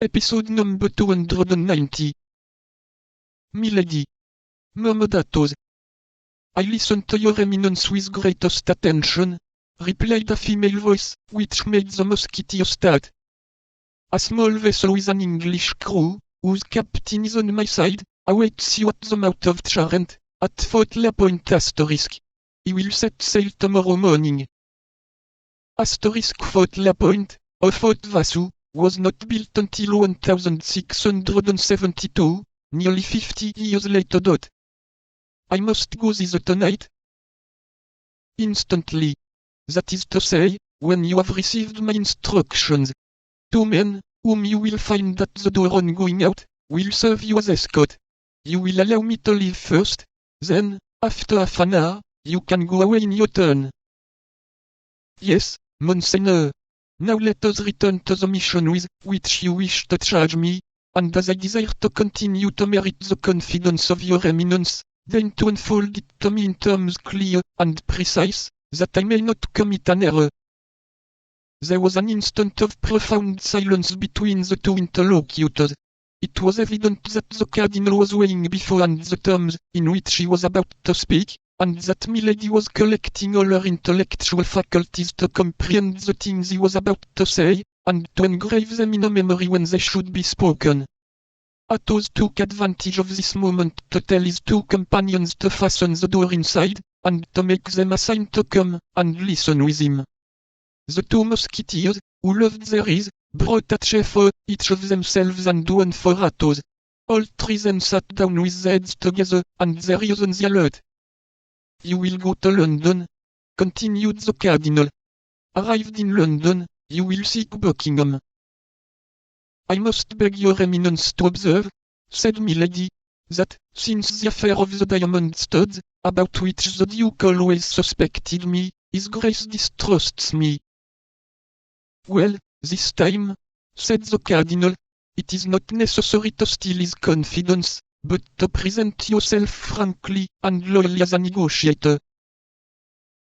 Episode number 290. Milady. Momodatos. I listened to your eminence with greatest attention, replied a female voice, which made the mosquito start. A small vessel with an English crew, whose captain is on my side, awaits you at the mouth of Charente, at Fort La Point asterisk. He will set sail tomorrow morning. Asterisk Fort La Point, or Fort Vassou, was not built until 1672, nearly 50 years later. I must go thither tonight. Instantly. That is to say, when you have received my instructions. 2 men, whom you will find at the door on going out, will serve you as escort. You will allow me to leave first, then, after half an hour, you can go away in your turn. Yes, Monseigneur. Now let us return to the mission with which you wish to charge me, and as I desire to continue to merit the confidence of your eminence, deign to unfold it to me in terms clear and precise, that I may not commit an error. There was an instant of profound silence between the two interlocutors. It was evident that the cardinal was weighing beforehand the terms in which he was about to speak, and that Milady was collecting all her intellectual faculties to comprehend the things he was about to say, and to engrave them in a memory when they should be spoken. Athos took advantage of this moment to tell his 2 companions to fasten the door inside, and to make them a sign to come and listen with him. The 2 musketeers, who loved their ease, brought a chair for each of themselves and one for Athos. All 3 then sat down with their heads together, and their ears on the alert. You will go to London, continued the cardinal. Arrived in London, you will seek Buckingham. I must beg your eminence to observe, said Milady, that, since the affair of the diamond studs, about which the Duke always suspected me, his Grace distrusts me. Well, this time, said the cardinal, it is not necessary to steal his confidence, but to present yourself frankly and loyally as a negotiator.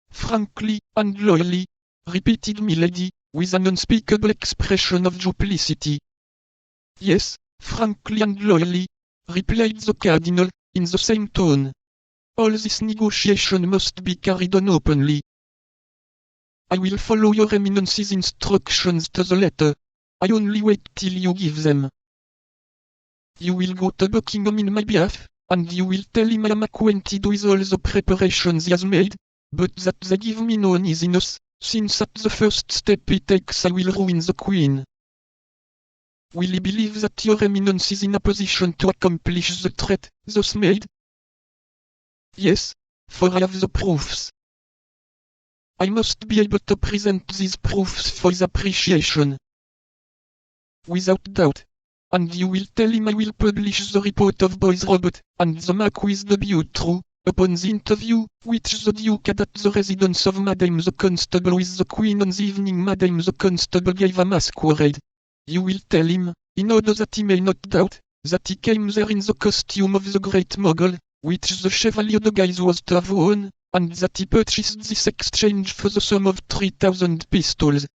Frankly and loyally, repeated Milady, with an unspeakable expression of duplicity. Yes, frankly and loyally, replied the cardinal, in the same tone. All this negotiation must be carried on openly. I will follow your eminence's instructions to the letter. I only wait till you give them. You will go to Buckingham in my behalf, and you will tell him I am acquainted with all the preparations he has made, but that they give me no uneasiness, since at the first step he takes I will ruin the Queen. Will he believe that your eminence is in a position to accomplish the threat thus made? Yes, for I have the proofs. I must be able to present these proofs for his appreciation. Without doubt. And you will tell him I will publish the report of Boys Robert and the Marquis de Beautru, upon the interview which the Duke had at the residence of Madame the Constable with the Queen on the evening Madame the Constable gave a masquerade. You will tell him, in order that he may not doubt, that he came there in the costume of the Great Mogul, which the Chevalier de Guise was to have worn, and that he purchased this exchange for the sum of 3,000 pistoles.